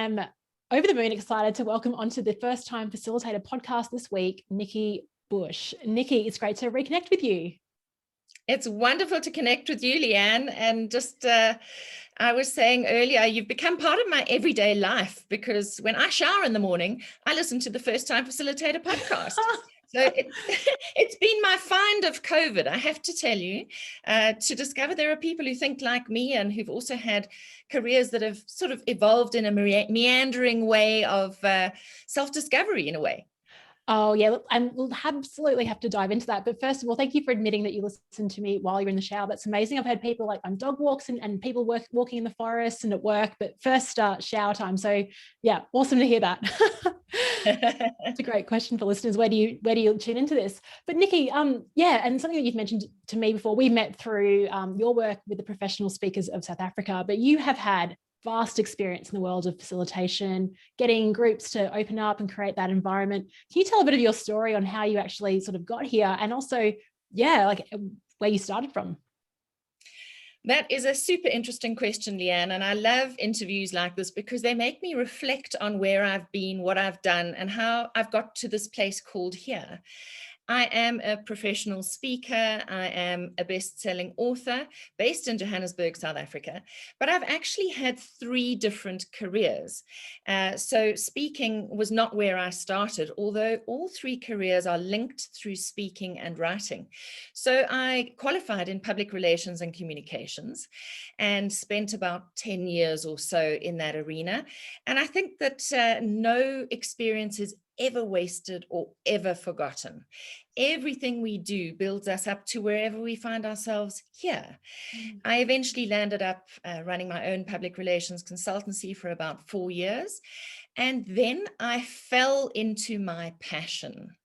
am over the moon excited to welcome onto the First Time Facilitator podcast this week, Nikki Bush. Nikki, it's great to reconnect with you. It's wonderful to connect with you, Leanne. And just, I was saying earlier, you've become part of my everyday life, because when I shower in the morning, I listen to the First Time Facilitator podcast. So it's been my find of COVID, I have to tell you, to discover there are people who think like me and who've also had careers that have sort of evolved in a meandering way of self-discovery in a way. Oh, yeah, and we'll absolutely have to dive into that. But first of all, thank you for admitting that you listen to me while you're in the shower. That's amazing. I've had people like on dog walks and people walking in the forest and at work, but first shower time. So yeah, awesome to hear that. It's a great question for listeners. Where do you tune into this? But Nikki, yeah, and something that you've mentioned to me before, we met through your work with the professional speakers of South Africa, but you have had vast experience in the world of facilitation, getting groups to open up and create that environment. Can you tell a bit of your story on how you actually sort of got here, and also, yeah, like where you started from? That is a super interesting question, Leanne, and I love interviews like this because they make me reflect on where I've been, what I've done, and how I've got to this place called here. I am a professional speaker. I am a best-selling author based in Johannesburg, South Africa, but I've actually had 3 different careers. So speaking was not where I started, although all 3 careers are linked through speaking and writing. So I qualified in public relations and communications and spent about 10 years or so in that arena. And I think that no experience is ever wasted or ever forgotten. Everything we do builds us up to wherever we find ourselves here. I eventually landed up running my own public relations consultancy for about 4 years. And then I fell into my passion.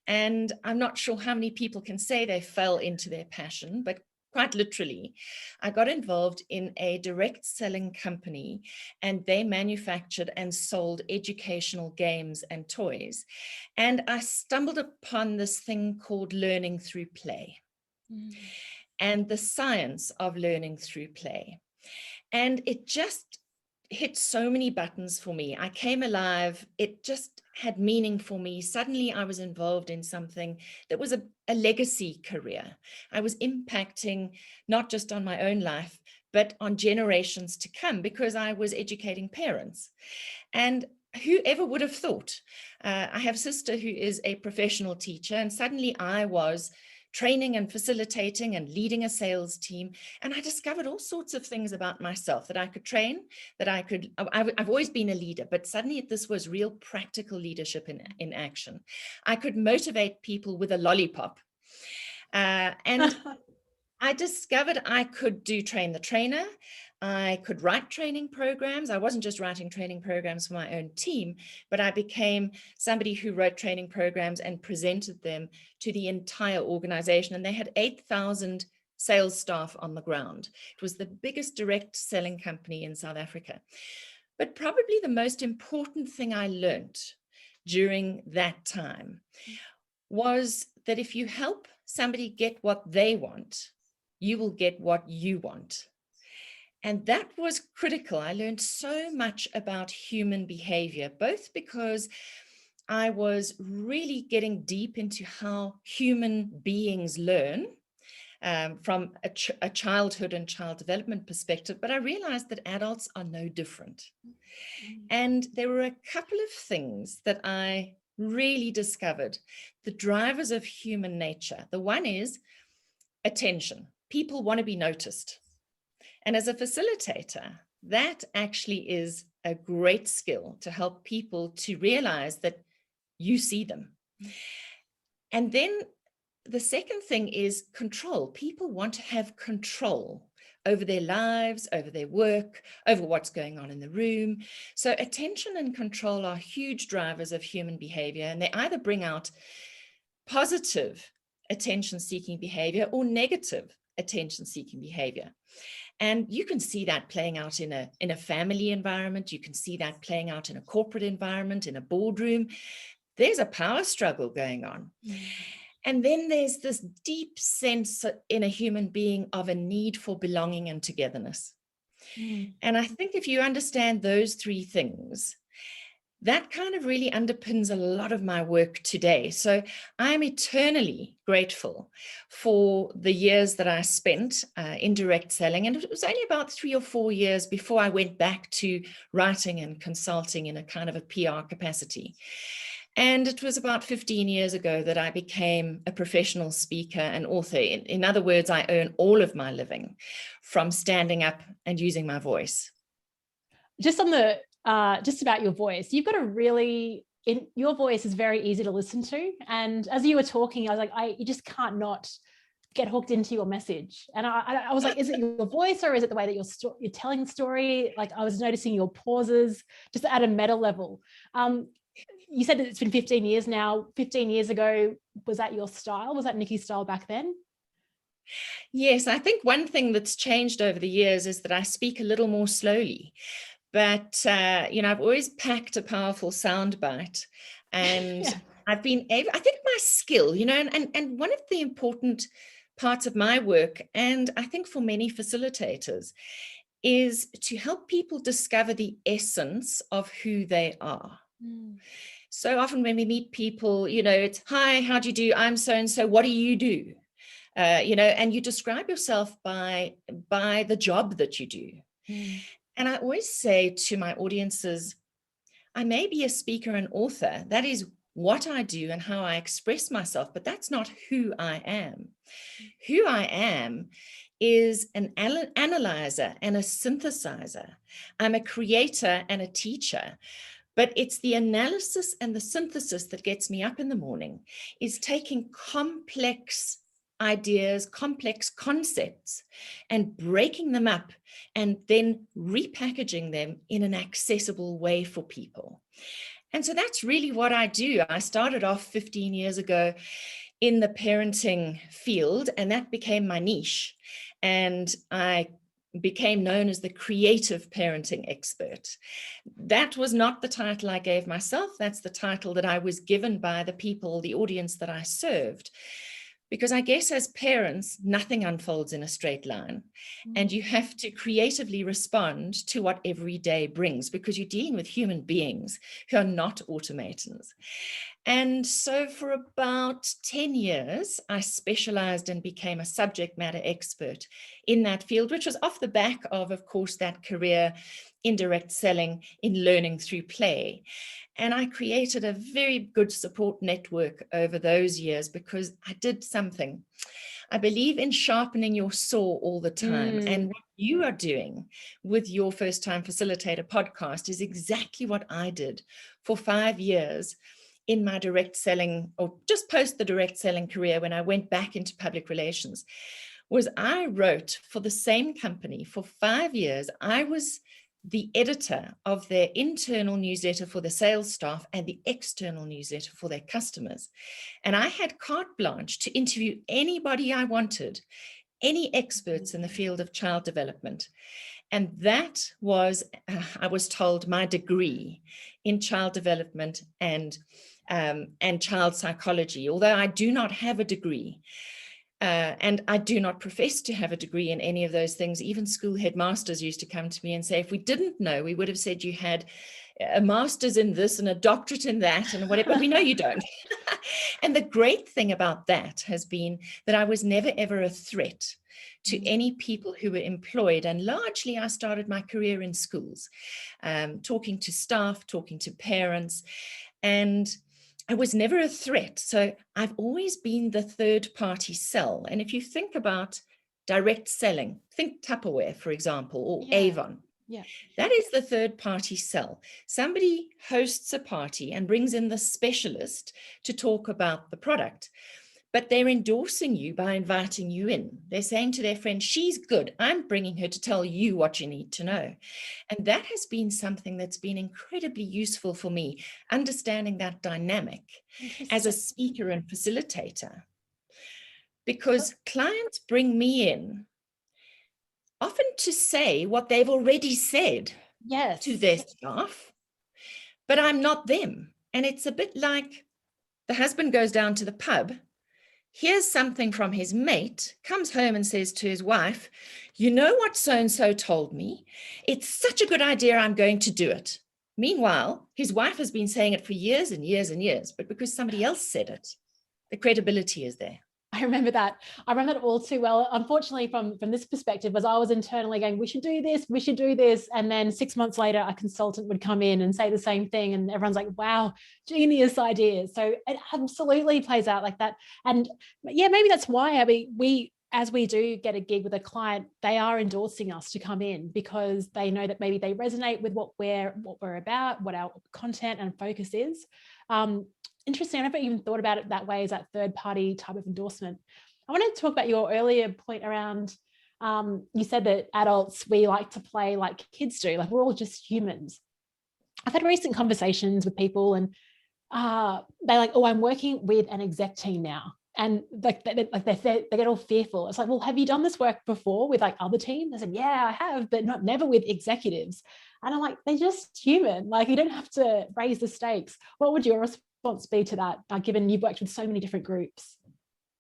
And I'm not sure how many people can say they fell into their passion, but quite literally, I got involved in a direct selling company, and they manufactured and sold educational games and toys. And I stumbled upon this thing called learning through play and the science of learning through play. And it just hit so many buttons for me. I came alive. It just had meaning for me. Suddenly I was involved in something that was a legacy career. I was impacting not just on my own life, but on generations to come, because I was educating parents. And whoever would have thought? I have a sister who is a professional teacher, and suddenly I was training and facilitating and leading a sales team. And I discovered all sorts of things about myself that I could train, that I've always been a leader, but suddenly this was real practical leadership in action. I could motivate people with a lollipop. And I discovered I could train the trainer. I could write training programs. I wasn't just writing training programs for my own team, but I became somebody who wrote training programs and presented them to the entire organization. And they had 8,000 sales staff on the ground. It was the biggest direct selling company in South Africa. But probably the most important thing I learned during that time was that if you help somebody get what they want, you will get what you want. And that was critical. I learned so much about human behavior, both because I was really getting deep into how human beings learn from a childhood and child development perspective, but I realized that adults are no different. And there were a couple of things that I really discovered, the drivers of human nature. The one is attention. People want to be noticed. And as a facilitator, that actually is a great skill to help people to realize that you see them. And then the second thing is control. People want to have control over their lives, over their work, over what's going on in the room. So attention and control are huge drivers of human behavior, and they either bring out positive attention-seeking behavior or negative attention-seeking behavior. And you can see that playing out in a family environment. You can see that playing out in a corporate environment, in a boardroom. There's a power struggle going on. And then there's this deep sense in a human being of a need for belonging and togetherness. And I think if you understand those three things, that kind of really underpins a lot of my work today. So I'm eternally grateful for the years that I spent in direct selling. And it was only about 3 or 4 years before I went back to writing and consulting in a kind of a PR capacity. And it was about 15 years ago that I became a professional speaker and author. In other words, I earn all of my living from standing up and using my voice. Just on the just about your voice, you've got a really, your voice is very easy to listen to. And as you were talking, I was like, you just can't not get hooked into your message. And I was like, is it your voice or is it the way that you're telling the story? Like I was noticing your pauses just at a meta level. You said that it's been 15 years now. 15 years ago, was that your style? Was that Nikki's style back then? Yes, I think one thing that's changed over the years is that I speak a little more slowly. But, I've always packed a powerful soundbite, and I've been able, I think my skill, and one of the important parts of my work, and I think for many facilitators, is to help people discover the essence of who they are. So often when we meet people, it's, hi, how do you do? I'm so-and-so, what do you do? And you describe yourself by the job that you do. And I always say to my audiences, I may be a speaker and author. That is what I do and how I express myself, but that's not who I am. Who I am is an analyzer and a synthesizer. I'm a creator and a teacher. But it's the analysis and the synthesis that gets me up in the morning, is taking complex ideas, complex concepts, and breaking them up and then repackaging them in an accessible way for people. And so that's really what I do. I started off 15 years ago in the parenting field, and that became my niche. And I became known as the creative parenting expert. That was not the title I gave myself. That's the title that I was given by the people, the audience that I served. Because I guess as parents, nothing unfolds in a straight line. And you have to creatively respond to what every day brings, because you're dealing with human beings who are not automatons. And so for about 10 years, I specialized and became a subject matter expert in that field, which was off the back of course, that career in direct selling, in learning through play. And I created a very good support network over those years because I did something. I believe in sharpening your saw all the time. And what you are doing with your First Time Facilitator podcast is exactly what I did for 5 years in my direct selling, or just post the direct selling career when I went back into public relations, was I wrote for the same company for 5 years. I was the editor of their internal newsletter for the sales staff and the external newsletter for their customers. And I had carte blanche to interview anybody I wanted, any experts in the field of child development. And that was, I was told, my degree in child development and child psychology, although I do not have a degree. And I do not profess to have a degree in any of those things. Even school headmasters used to come to me and say, if we didn't know, we would have said you had a master's in this and a doctorate in that and whatever, but we know you don't. And the great thing about that has been that I was never, ever a threat to any people who were employed. And largely, I started my career in schools, talking to staff, talking to parents, and I was never a threat. So I've always been the third party sell. And if you think about direct selling, think Tupperware, for example, or Avon. Yeah. That is the third party sell. Somebody hosts a party and brings in the specialist to talk about the product, but they're endorsing you by inviting you in. They're saying to their friend, she's good. I'm bringing her to tell you what you need to know. And that has been something that's been incredibly useful for me, understanding that dynamic as a speaker and facilitator. Because clients bring me in often to say what they've already said to their staff, but I'm not them. And it's a bit like the husband goes down to the pub hears something from his mate, comes home and says to his wife, you know what so-and-so told me? It's such a good idea, I'm going to do it. Meanwhile, his wife has been saying it for years and years and years, but because somebody else said it, the credibility is there. I remember that. I remember that all too well. Unfortunately, from this perspective, as I was internally going, we should do this, we should do this. And then 6 months later, a consultant would come in and say the same thing. And everyone's like, wow, genius ideas. So it absolutely plays out like that. And yeah, maybe that's why, I mean, as we do get a gig with a client, they are endorsing us to come in because they know that maybe they resonate with what we're about, what our content and focus is. Interesting. I never even thought about it that way, as that third party type of endorsement. I want to talk about your earlier point around, you said that adults, we like to play like kids do, like we're all just humans. I've had recent conversations with people and they're like, oh, I'm working with an exec team now. And like they get all fearful. It's like, well, have you done this work before with like other teams? I said, yeah, I have, but never with executives. And I'm like, they're just human. Like, you don't have to raise the stakes. What would your response be to that, given you've worked with so many different groups?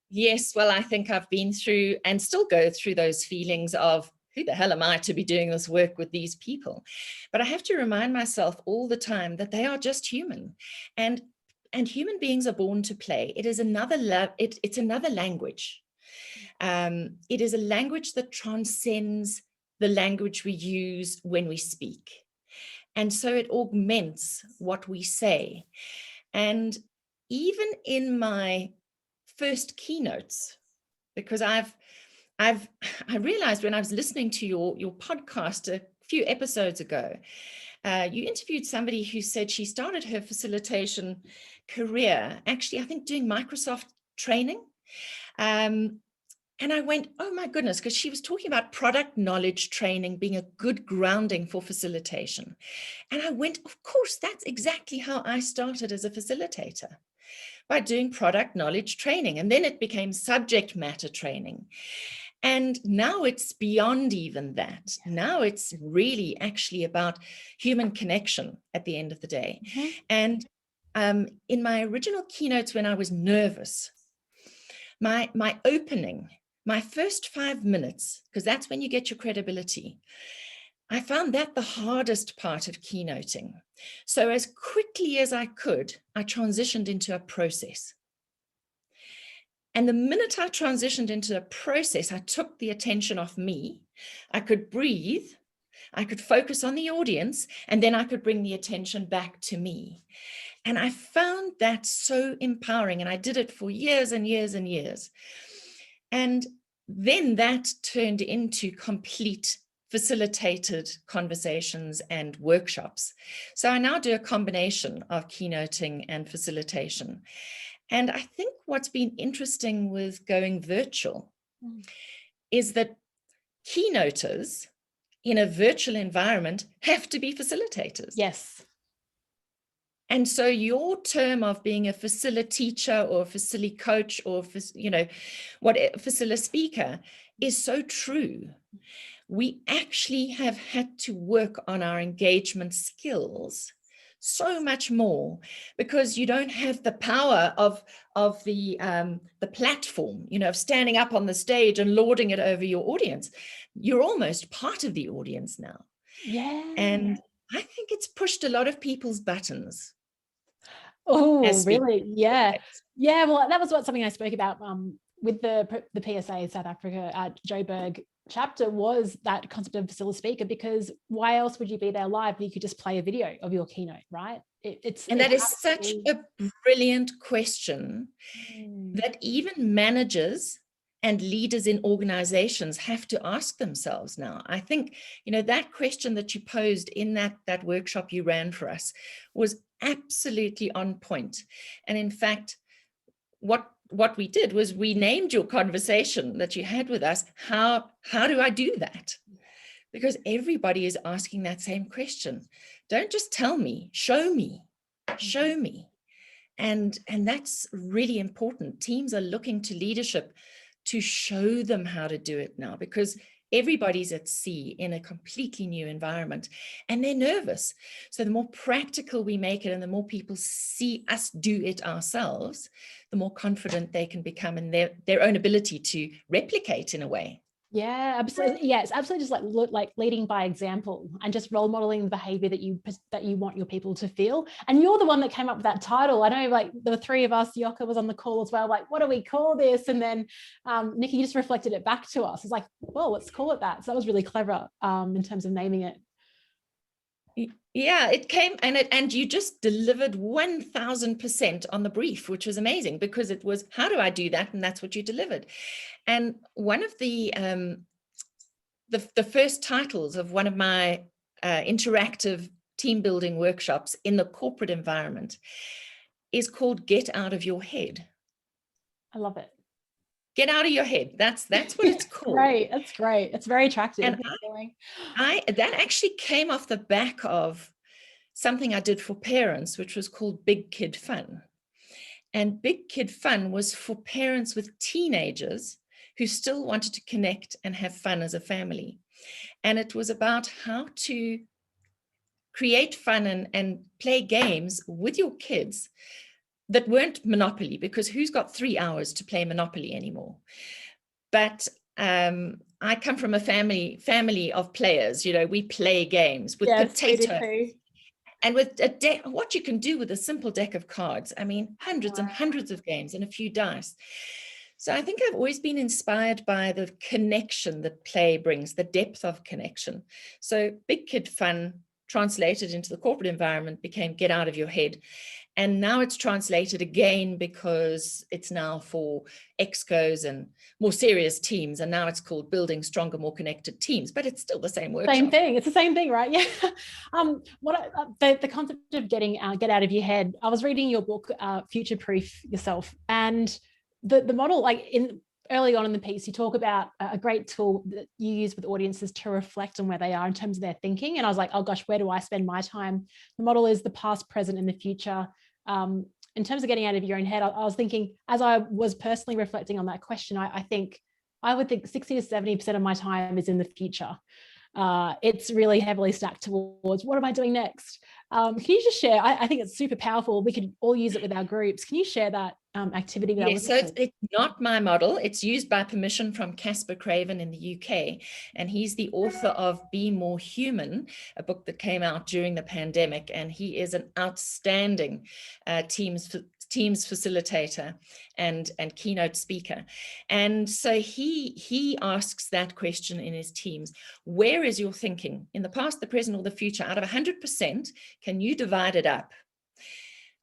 Yes, well, I think I've been through and still go through those feelings of, who the hell am I to be doing this work with these people? But I have to remind myself all the time that they are just human. And human beings are born to play. It is it's another language. It is a language that transcends the language we use when we speak. And so it augments what we say. And even in my first keynotes, because I realized when I was listening to your podcast a few episodes ago, you interviewed somebody who said she started her facilitation career, actually, I think doing Microsoft training. And I went, oh my goodness, because she was talking about product knowledge training being a good grounding for facilitation. And I went, of course, that's exactly how I started as a facilitator, by doing product knowledge training. And then it became subject matter training. And now it's beyond even that. Now it's really actually about human connection at the end of the day. Mm-hmm. And in my original keynotes, when I was nervous, my opening, my first 5 minutes, because that's when you get your credibility, I found that the hardest part of keynoting. So as quickly as I could, I transitioned into a process. And the minute I transitioned into a process, I took the attention off me. I could breathe, I could focus on the audience, and then I could bring the attention back to me. And I found that so empowering. And I did it for years and years and years. And then that turned into complete facilitated conversations and workshops. So I now do a combination of keynoting and facilitation. And I think what's been interesting with going virtual is that keynoters in a virtual environment have to be facilitators. Yes. And so your term of being a facilitator or a facility coach or, what facility speaker is so true. We actually have had to work on our engagement skills so much more, because you don't have the power of the platform, of standing up on the stage and lording it over your audience. You're almost part of the audience now. Yeah. And I think it's pushed a lot of people's buttons. Oh, really? Yeah. Yeah. Well, that was something I spoke about with the PSA South Africa at Joburg chapter, was that concept of facility speaker, because why else would you be there live? You could just play a video of your keynote, right? That is such a brilliant question that even managers and leaders in organizations have to ask themselves now. I think, that question that you posed in that workshop you ran for us was absolutely on point. And in fact, what we did was we named your conversation that you had with us, how do I do that? Because everybody is asking that same question. Don't just tell me, show me. And that's really important. Teams are looking to leadership to show them how to do it now, because Everybody's at sea in a completely new environment and they're nervous. So the more practical we make it and the more people see us do it ourselves, the more confident they can become in their own ability to replicate in a way. Yeah, absolutely. Yeah, it's absolutely just like leading by example and just role modeling the behavior that you want your people to feel. And you're the one that came up with that title. I know, like the three of us, Yoka was on the call as well. Like, what do we call this? And then Nikki just reflected it back to us. It's like, well, let's call it that. So that was really clever in terms of naming it. Yeah, it came and you just delivered 1000% on the brief, which was amazing because it was, how do I do that? And that's what you delivered. And one of the first titles of one of my interactive team building workshops in the corporate environment is called Get Out of Your Head. I love it. Get out of your head. That's what it's called. Right. That's great. It's very attractive. And that actually came off the back of something I did for parents, which was called Big Kid Fun. And Big Kid Fun was for parents with teenagers who still wanted to connect and have fun as a family. And it was about how to create fun and play games with your kids that weren't Monopoly, because who's got 3 hours to play Monopoly anymore? But I come from a family of players. You know, we play games with potato. And with a deck, what you can do with a simple deck of cards, I mean, hundreds and hundreds of games and a few dice. So I think I've always been inspired by the connection that play brings, the depth of connection. So Big Kid Fun translated into the corporate environment became Get Out of Your Head. And now it's translated again because it's now for excos and more serious teams. And now it's called Building Stronger, More Connected Teams, but it's still the same workshop. Same thing. It's the same thing, right? Yeah. The concept of get out of your head. I was reading your book, Future Proof Yourself, and the model, like early on in the piece, you talk about a great tool that you use with audiences to reflect on where they are in terms of their thinking. And I was like, oh gosh, where do I spend my time? The model is the past, present, and the future. In terms of getting out of your own head, I was thinking, as I was personally reflecting on that question, I would think 60 to 70% of my time is in the future. It's really heavily stacked towards what am I doing next? Can you just share? I think it's super powerful. We could all use it with our groups. Can you share that activity? Yes, so it's not my model. It's used by permission from Casper Craven in the UK. And he's the author of Be More Human, a book that came out during the pandemic. And he is an outstanding teams facilitator and keynote speaker. And so he asks that question in his teams: where is your thinking in the past, the present, or the future? Out of 100%, can you divide it up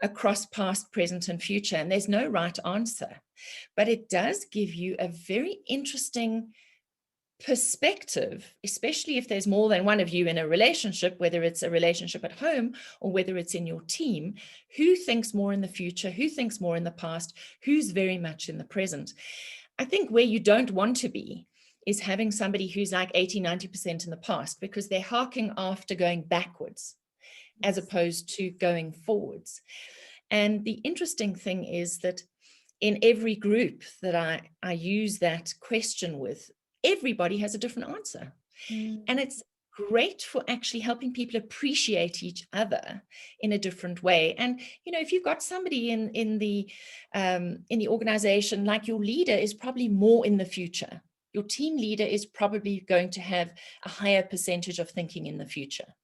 across past, present, and future? And there's no right answer, but it does give you a very interesting perspective, especially if there's more than one of you in a relationship, whether it's a relationship at home or whether it's in your team. Who thinks more in the future? Who thinks more in the past? Who's very much in the present? I think where you don't want to be is having somebody who's like 80, 90% in the past, because they're harking after going backwards as opposed to going forwards. And the interesting thing is that in every group that I use that question with, everybody has a different answer. And it's great for actually helping people appreciate each other in a different way. And, you know, if you've got somebody in the organization, like your leader is probably more in the future, your team leader is probably going to have a higher percentage of thinking in the future,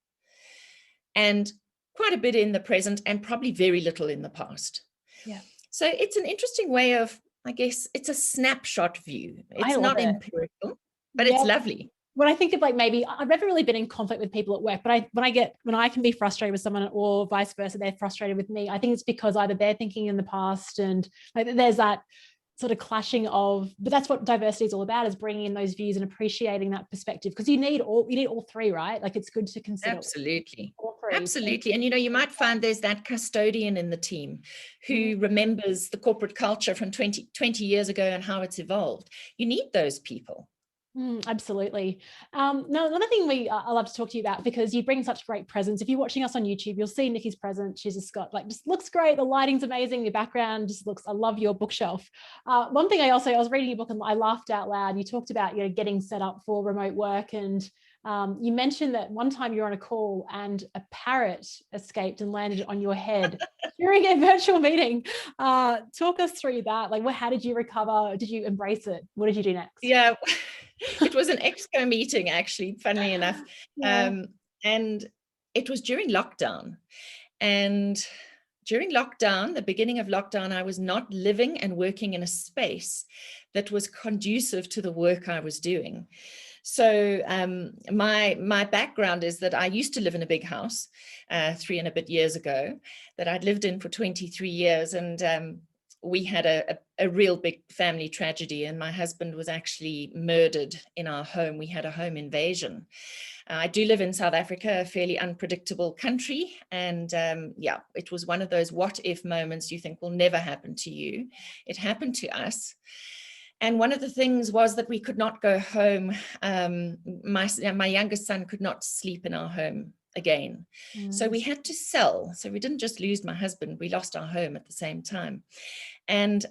and quite a bit in the present, and probably very little in the past. Yeah. So it's an interesting way of, I guess, it's a snapshot view. It's not empirical, but it's lovely. When I think of, like, maybe I've never really been in conflict with people at work, but when I can be frustrated with someone or vice versa, they're frustrated with me, I think it's because either they're thinking in the past and like there's that sort of clashing of, but that's what diversity is all about, is bringing in those views and appreciating that perspective, because you need all three, right? Like, it's good to consider absolutely all three. Absolutely. And, you know, you might find there's that custodian in the team who remembers the corporate culture from 20 years ago and how it's evolved. You need those people. Absolutely. Now, another thing I love to talk to you about, because you bring such great presence. If you're watching us on YouTube, you'll see Nikki's present. She's just got like, just looks great. The lighting's amazing. Your background just looks, I love your bookshelf. One thing I was reading your book and I laughed out loud. You talked about, getting set up for remote work, and you mentioned that one time you were on a call and a parrot escaped and landed on your head during a virtual meeting. Talk us through that. Like, how did you recover? Did you embrace it? What did you do next? Yeah, it was an exco meeting, actually, funnily enough. Yeah. And it was during lockdown. And during lockdown, the beginning of lockdown, I was not living and working in a space that was conducive to the work I was doing. So my background is that I used to live in a big house 3 and a bit years ago that I'd lived in for 23 years. And we had a real big family tragedy, and my husband was actually murdered in our home. We had a home invasion. I do live in South Africa, a fairly unpredictable country. And yeah, it was one of those what if moments you think will never happen to you. It happened to us. And one of the things was that we could not go home. My youngest son could not sleep in our home again. So we had to sell. So we didn't just lose my husband, we lost our home at the same time. And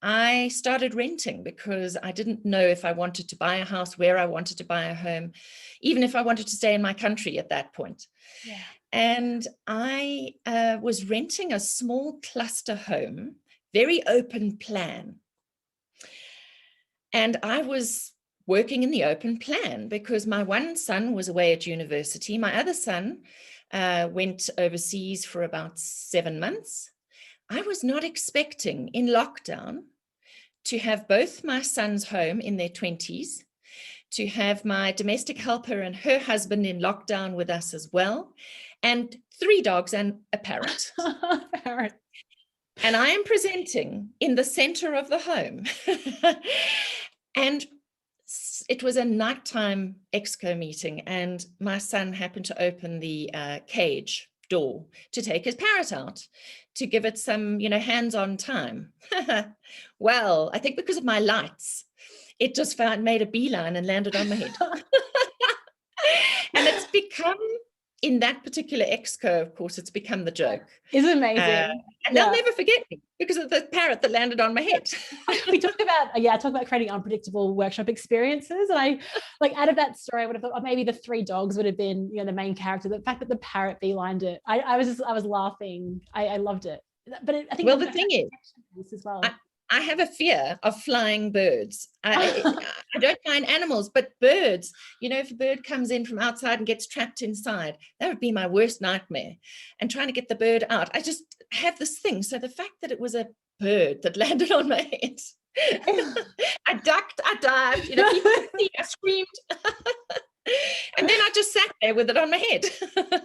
I started renting because I didn't know if I wanted to buy a house, where I wanted to buy a home, even if I wanted to stay in my country at that point. Yeah. And I was renting a small cluster home, very open plan. And I was working in the open plan because my one son was away at university. My other son went overseas for about 7 months. I was not expecting in lockdown to have both my sons home in their 20s, to have my domestic helper and her husband in lockdown with us as well, and 3 dogs and a parrot. Parrot. And I am presenting in the center of the home. And it was a nighttime exco meeting, and my son happened to open the cage door to take his parrot out, to give it some, hands-on time. Well, I think because of my lights, it just made a beeline and landed on my head. And it's become, in that particular exco, of course, it's become the joke. It's amazing. And they'll never forget me because of the parrot that landed on my head. We talk about creating unpredictable workshop experiences. And I, out of that story, I would have thought maybe the 3 dogs would have been, the main character. The fact that the parrot beelined it, I was laughing. I loved it. But I think, well, the thing is, as well. I have a fear of flying birds. I don't mind animals, but birds, if a bird comes in from outside and gets trapped inside, that would be my worst nightmare. And trying to get the bird out, I just have this thing. So the fact that it was a bird that landed on my head, I ducked, I dived, people could see, I screamed. And then I just sat there with it on my head.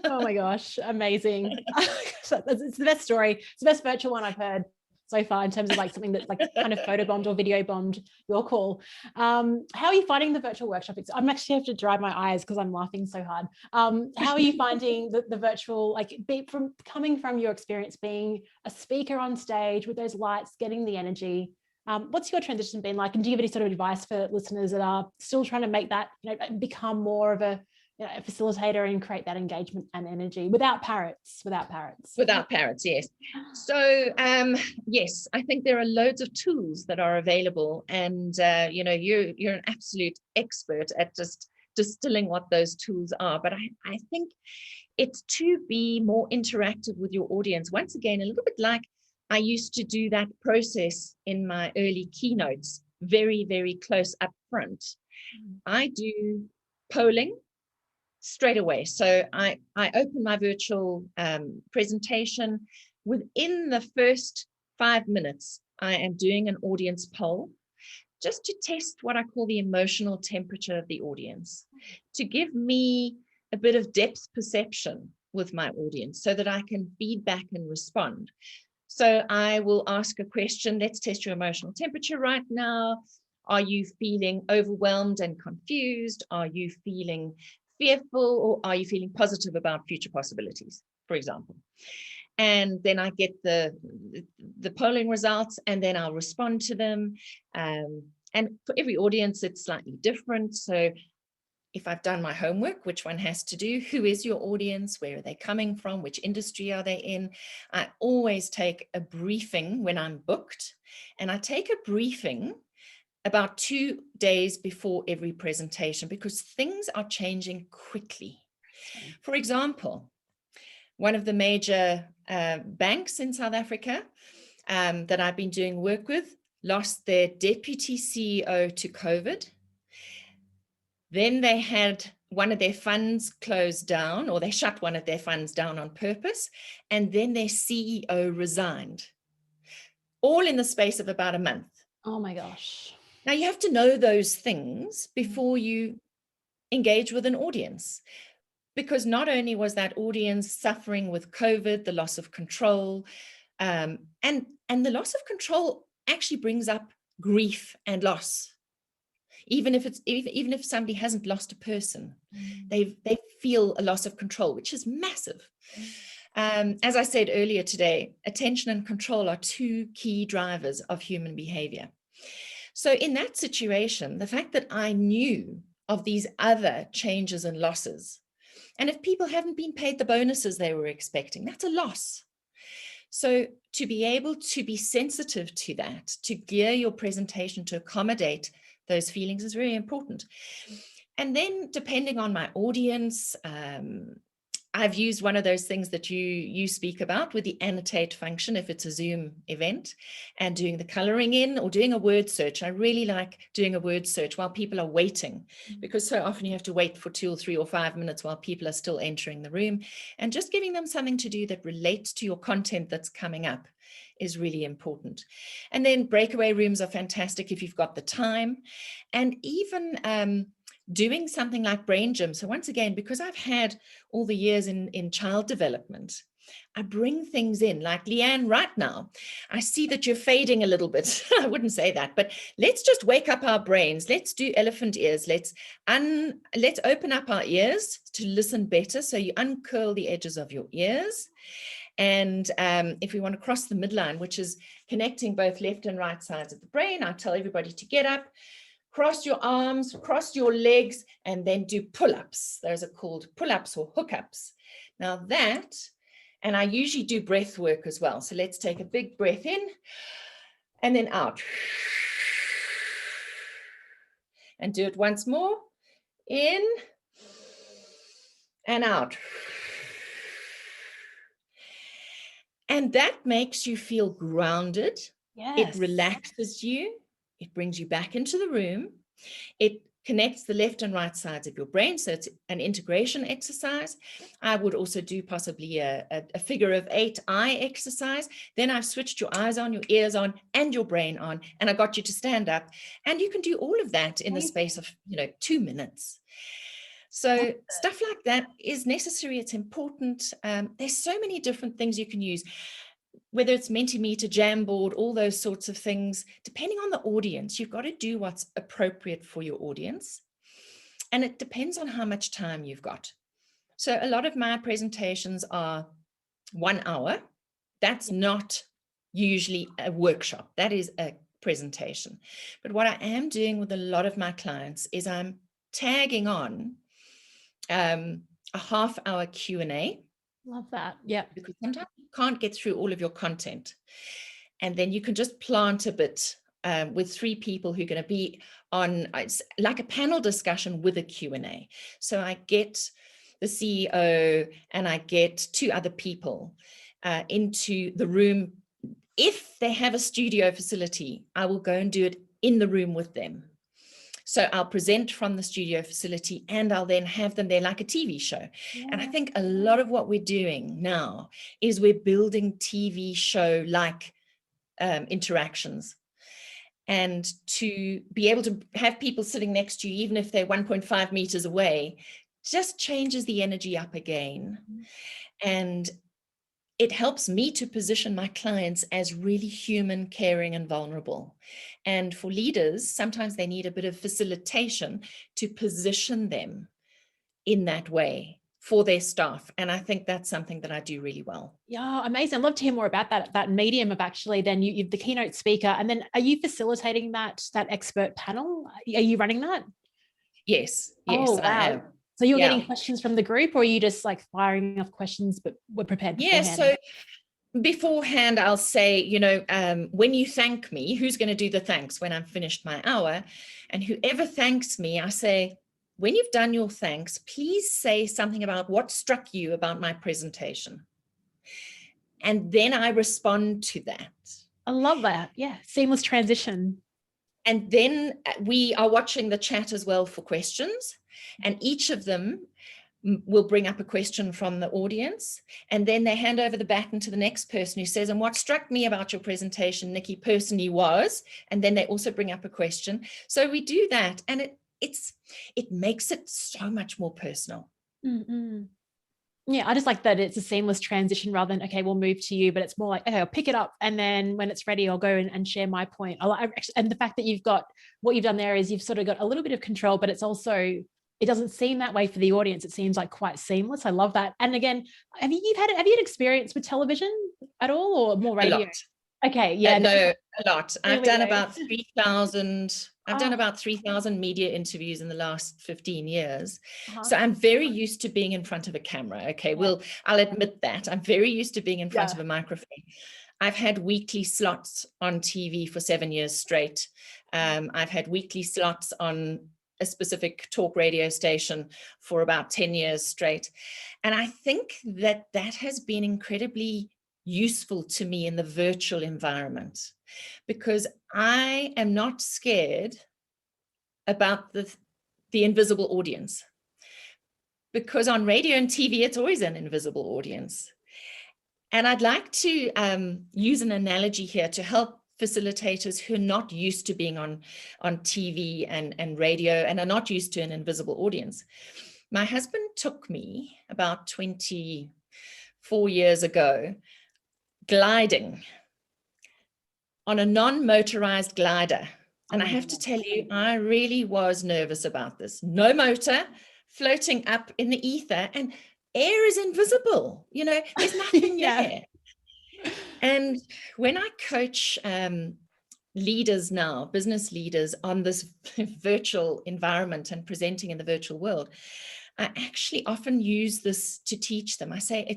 Oh my gosh, amazing. It's the best story. It's the best virtual one I've heard so far in terms of something that's kind of photo bombed or video bombed your call. How are you finding the virtual workshop? I'm actually have to dry my eyes because I'm laughing so hard. How are you finding the virtual, coming from your experience being a speaker on stage with those lights, getting the energy? What's your transition been like? And do you have any sort of advice for listeners that are still trying to make that, become more of a facilitator and create that engagement and energy without parrots? Yes. So yes, I think there are loads of tools that are available, and you're an absolute expert at just distilling what those tools are. But I think it's to be more interactive with your audience. Once again, a little bit like I used to do that process in my early keynotes, very, very close up front. I do polling straight away. So I open my virtual presentation. Within the first 5 minutes, I am doing an audience poll just to test what I call the emotional temperature of the audience, to give me a bit of depth perception with my audience so that I can feedback and respond. So I will ask a question. Let's test your emotional temperature right now. Are you feeling overwhelmed and confused? Are you feeling fearful, or are you feeling positive about future possibilities, for example? And then I get the polling results, and then I'll respond to them. And for every audience, it's slightly different. So if I've done my homework, which one has to do? Who is your audience? Where are they coming from? Which industry are they in? I always take a briefing when I'm booked, and I take a briefing about 2 days before every presentation because things are changing quickly. For example, one of the major banks in South Africa that I've been doing work with lost their deputy CEO to COVID. Then they had one of their funds closed down, or they shut one of their funds down on purpose. And then their CEO resigned, all in the space of about a month. Oh my gosh. Now you have to know those things before you engage with an audience, because not only was that audience suffering with COVID, the loss of control, and the loss of control actually brings up grief and loss. Even if somebody hasn't lost a person, they feel a loss of control, which is massive. As I said earlier today, attention and control are two key drivers of human behavior. So in that situation, the fact that I knew of these other changes and losses, and if people haven't been paid the bonuses they were expecting, that's a loss. So to be able to be sensitive to that, to gear your presentation to accommodate those feelings is very important. And then depending on my audience, I've used one of those things that you speak about with the annotate function if it's a Zoom event, and doing the coloring in or doing a word search. I really like doing a word search while people are waiting, because so often you have to wait for 2 or 3 or 5 minutes while people are still entering the room, and just giving them something to do that relates to your content that's coming up is really important. And then breakaway rooms are fantastic if you've got the time, and even doing something like brain gym. So once again, because I've had all the years in child development, I bring things in like Leanne right now. I see that you're fading a little bit. I wouldn't say that, but let's just wake up our brains. Let's do elephant ears. Let's open up our ears to listen better. So you uncurl the edges of your ears. And if we want to cross the midline, which is connecting both left and right sides of the brain, I tell everybody to get up, cross your arms, cross your legs, and then do pull-ups. Those are called pull-ups or hookups. Now that, and I usually do breath work as well. So let's take a big breath in and then out. And do it once more. In and out. And that makes you feel grounded. Yes. It relaxes you. It brings you back into the room. It connects the left and right sides of your brain. So it's an integration exercise. I would also do possibly a figure of 8 eye exercise. Then I've switched your eyes on, your ears on, and your brain on, and I got you to stand up. And you can do all of that in the space of 2 minutes. So stuff like that is necessary. It's important. There's so many different things you can use, whether it's Mentimeter, Jamboard, all those sorts of things. Depending on the audience, you've got to do what's appropriate for your audience. And it depends on how much time you've got. So a lot of my presentations are 1 hour. That's not usually a workshop. That is a presentation. But what I am doing with a lot of my clients is I'm tagging on a half-hour Q&A. Love that. Yeah. Because sometimes you can't get through all of your content. And then you can just plant a bit with 3 people who are going to be on, it's like a panel discussion with a Q&A. So I get the CEO and I get 2 other people into the room. If they have a studio facility, I will go and do it in the room with them. So I'll present from the studio facility and I'll then have them there like a TV show. Yeah. And I think a lot of what we're doing now is we're building TV show like interactions. And to be able to have people sitting next to you, even if they're 1.5 meters away, just changes the energy up again. And it helps me to position my clients as really human, caring, and vulnerable. And for leaders, sometimes they need a bit of facilitation to position them in that way for their staff. And I think that's something that I do really well. Yeah, amazing. I'd love to hear more about that medium of actually then you're the keynote speaker. And then are you facilitating that expert panel? Are you running that? Yes, Oh, wow. I am. So you're getting questions from the group, or are you just like firing off questions but were prepared beforehand? Yeah, so beforehand, I'll say, when you thank me, who's going to do the thanks when I've finished my hour? And whoever thanks me, I say, when you've done your thanks, please say something about what struck you about my presentation. And then I respond to that. I love that. Yeah, seamless transition. And then we are watching the chat as well for questions. And each of them will bring up a question from the audience, and then they hand over the baton to the next person who says, and what struck me about your presentation, Nikki, personally was, and then they also bring up a question. So we do that, and it makes it so much more personal. Mm-hmm. Yeah, I just like that it's a seamless transition rather than, okay, we'll move to you, but it's more like, okay, I'll pick it up. And then when it's ready, I'll go and share my point. And the fact that what you've done there is you've sort of got a little bit of control, but it's also, it doesn't seem that way for the audience. It seems like quite seamless. I love that. And again, have you had experience with television at all, or more radio? A lot. Okay, yeah. No, a lot. I've done about 3,000. I've done about 3,000 media interviews in the last 15 years. So I'm very used to being in front of a camera. Okay, I'll admit that. I'm very used to being in front of a microphone. I've had weekly slots on TV for 7 years straight. I've had weekly slots on a specific talk radio station for about 10 years straight. And I think that has been incredibly useful to me in the virtual environment, because I am not scared about the invisible audience, because on radio and TV, it's always an invisible audience. And I'd like to use an analogy here to help facilitators who are not used to being on TV and radio and are not used to an invisible audience. My husband took me about 24 years ago gliding on a non-motorized glider. And I have to tell you, I really was nervous about this. No motor, floating up in the ether, and air is invisible. There's nothing there. And when I coach leaders now, business leaders, on this virtual environment and presenting in the virtual world, I actually often use this to teach them. I say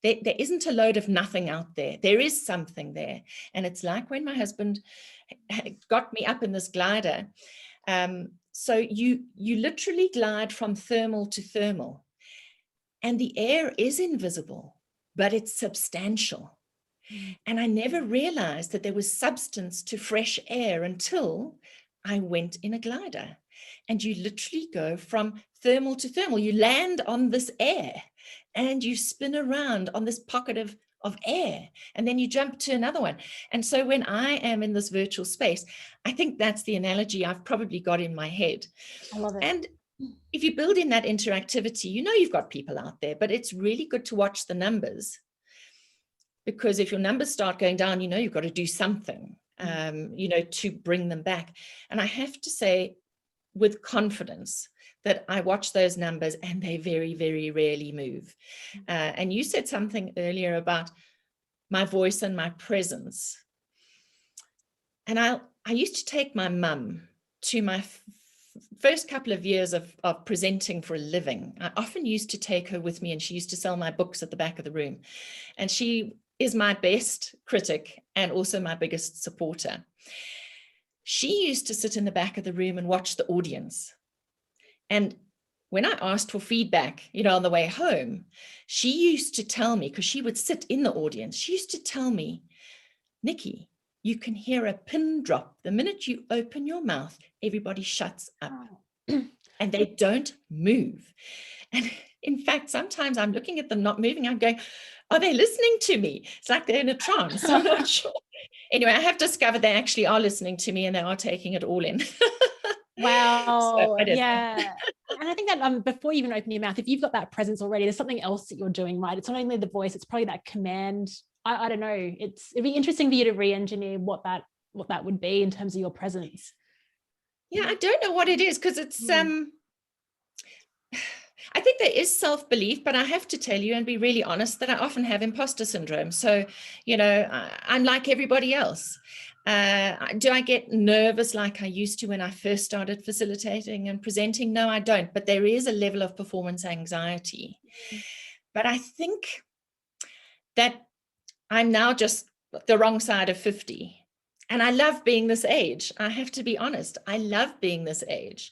there isn't a load of nothing out there. There is something there. And it's like when my husband got me up in this glider. So you literally glide from thermal to thermal. And the air is invisible, but it's substantial. And I never realized that there was substance to fresh air until I went in a glider. And you literally go from thermal to thermal. You land on this air and you spin around on this pocket of air, and then you jump to another one. And so when I am in this virtual space, I think that's the analogy I've probably got in my head. I love it. And if you build in that interactivity, you've got people out there, but it's really good to watch the numbers, because if your numbers start going down, you've got to do something, to bring them back. And I have to say with confidence that I watch those numbers and they very, very rarely move. And you said something earlier about my voice and my presence. And I used to take my mum to my first couple of years of presenting for a living. I often used to take her with me, and she used to sell my books at the back of the room. And she is my best critic and also my biggest supporter. She used to sit in the back of the room and watch the audience. And when I asked for feedback, on the way home, she used to tell me, because she would sit in the audience, she used to tell me, Nikki, you can hear a pin drop. The minute you open your mouth, everybody shuts up and they don't move. And in fact, sometimes I'm looking at them not moving. I'm going, are they listening to me? It's like they're in a trance. I'm not sure. Anyway, I have discovered they actually are listening to me and they are taking it all in. Wow. So yeah. And I think that before you even open your mouth, if you've got that presence already, there's something else that you're doing, right? It's not only the voice, it's probably that command. I don't know. It'd be interesting for you to re-engineer what that would be in terms of your presence. Yeah, I don't know what it is, because it's I think there is self-belief, but I have to tell you and be really honest that I often have imposter syndrome. So, I'm like everybody else. Do I get nervous like I used to when I first started facilitating and presenting? No, I don't. But there is a level of performance anxiety. But I think that I'm now just the wrong side of 50. And I love being this age. I have to be honest. I love being this age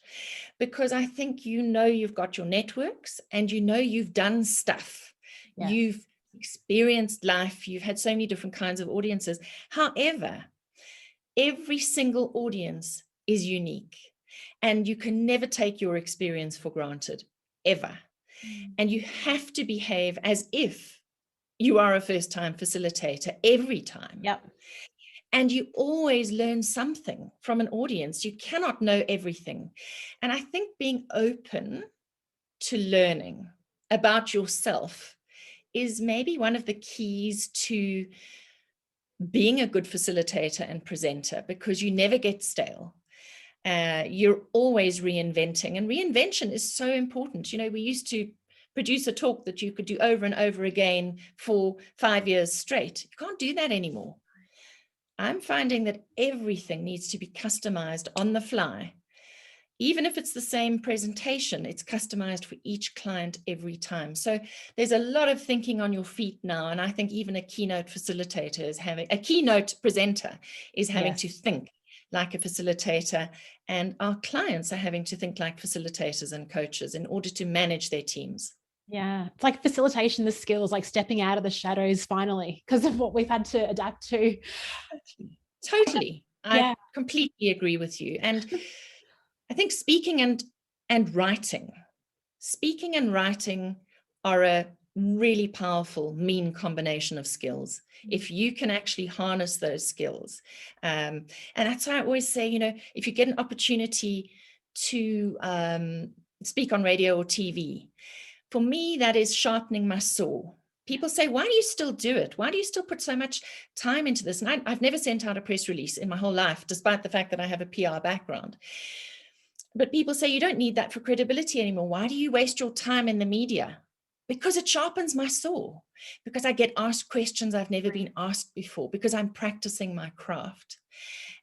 because I think you've got your networks and you've done stuff. Yeah. You've experienced life. You've had so many different kinds of audiences. However, every single audience is unique and you can never take your experience for granted, ever. And you have to behave as if you are a first-time facilitator every time. Yep. And you always learn something from an audience. You cannot know everything. And I think being open to learning about yourself is maybe one of the keys to being a good facilitator and presenter, because you never get stale. You're always reinventing, and reinvention is so important. We used to produce a talk that you could do over and over again for 5 years straight. You can't do that anymore. I'm finding that everything needs to be customized on the fly. Even if it's the same presentation, it's customized for each client every time. So there's a lot of thinking on your feet now. And I think even a keynote presenter is having to think like a facilitator, and our clients are having to think like facilitators and coaches in order to manage their teams. Yeah, it's like facilitation, the skills, like stepping out of the shadows finally, because of what we've had to adapt to. Totally. I completely agree with you. And I think speaking and writing are a really powerful, mean combination of skills. If you can actually harness those skills. And that's why I always say, if you get an opportunity to speak on radio or TV, for me, that is sharpening my saw. People say, why do you still do it? Why do you still put so much time into this? And I've never sent out a press release in my whole life, despite the fact that I have a PR background. But people say, you don't need that for credibility anymore. Why do you waste your time in the media? Because it sharpens my saw, because I get asked questions I've never been asked before, because I'm practicing my craft.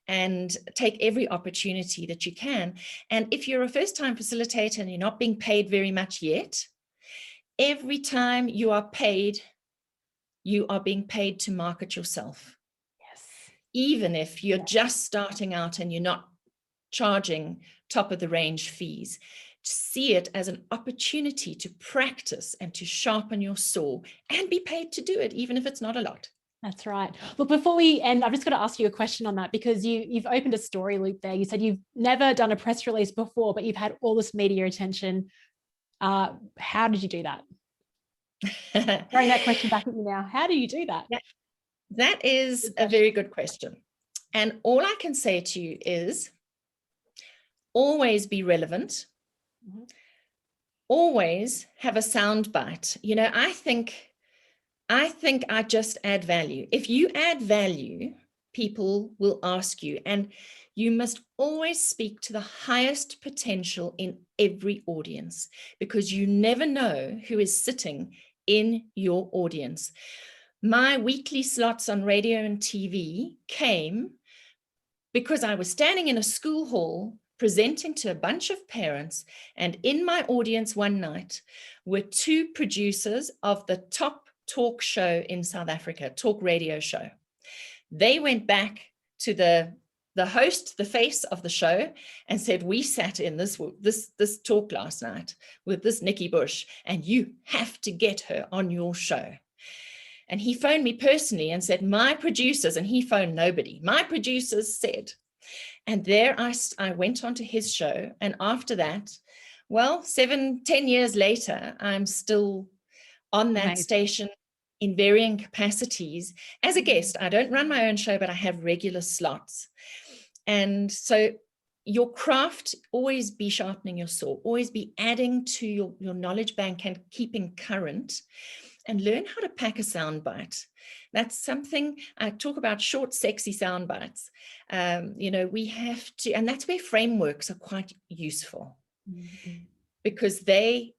And take every opportunity that you can. And if you're a first-time facilitator and you're not being paid very much yet, every time you are paid, you are being paid to market yourself. Yes. Even if you're just starting out and you're not charging top of the range fees, see it as an opportunity to practice and to sharpen your saw and be paid to do it, even if it's not a lot. That's right. Look, before we end, I've just got to ask you a question on that, because you've opened a story loop there. You said you've never done a press release before, but you've had all this media attention. How did you do that? Throwing that question back at you now. How do you do that? That is a very good question. And all I can say to you is always be relevant. Mm-hmm. Always have a sound bite. I think I just add value. If you add value, people will ask you, and you must always speak to the highest potential in every audience, because you never know who is sitting in your audience. My weekly slots on radio and TV came because I was standing in a school hall presenting to a bunch of parents, and in my audience one night were 2 producers of the top talk show in South Africa, talk radio show. They went back to the host, the face of the show, and said, we sat in this talk last night with this Nikki Bush, and you have to get her on your show. And he phoned me personally and said, my producers, and he phoned nobody, my producers said. And there I went onto his show. And after that, 7-10 years later, I'm still on that station in varying capacities as a guest. I don't run my own show, but I have regular slots. And so your craft, always be sharpening your saw, always be adding to your knowledge bank and keeping current, and learn how to pack a soundbite. That's something I talk about, short, sexy sound bites. We have to, and that's where frameworks are quite useful. Mm-hmm. because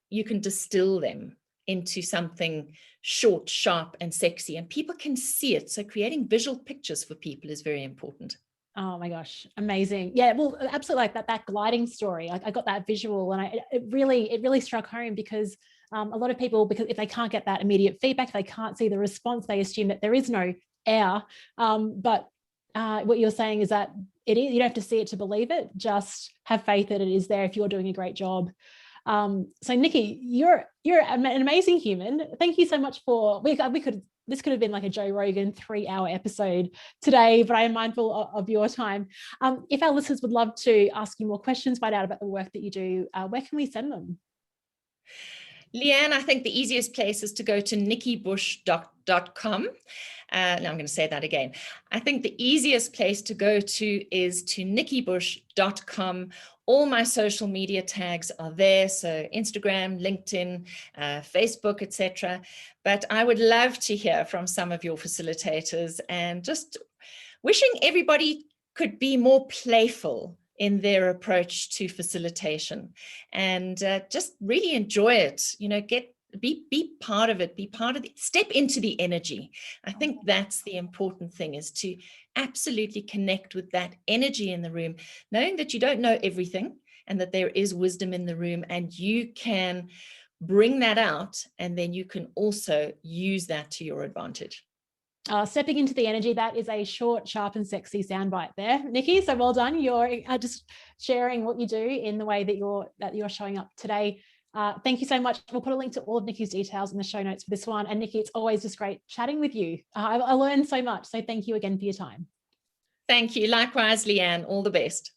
you can distill them into something short, sharp, and sexy, and people can see it. So creating visual pictures for people is very important. Oh my gosh, amazing. Yeah, well, absolutely, like that gliding story. I got that visual, and it really struck home, because a lot of people, because if they can't get that immediate feedback, if they can't see the response, they assume that there is no air. But what you're saying is that it is, you don't have to see it to believe it. Just have faith that it is there if you're doing a great job. So Nikki, you're an amazing human. Thank you so much for, this could have been like a Joe Rogan 3-hour episode today, but I am mindful of your time. If our listeners would love to ask you more questions, find out about the work that you do, where can we send them? Leanne, I think the easiest place is to go to nikkibush.com. Now I'm going to say that again. I think the easiest place to go to is to nikkibush.com. All my social media tags are there, so Instagram, LinkedIn, Facebook, etc. But I would love to hear from some of your facilitators, and just wishing everybody could be more playful in their approach to facilitation, and just really enjoy it. Be part of it, step into the energy. I think that's the important thing, is to absolutely connect with that energy in the room, knowing that you don't know everything and that there is wisdom in the room, and you can bring that out, and then you can also use that to your advantage. Stepping into the energy, that is a short, sharp, and sexy soundbite there, Nikki. So well done. You're just sharing what you do in the way that you're showing up today. Thank you so much. We'll put a link to all of Nikki's details in the show notes for this one. And Nikki, it's always just great chatting with you. I learned so much. So thank you again for your time. Thank you. Likewise, Leanne. All the best.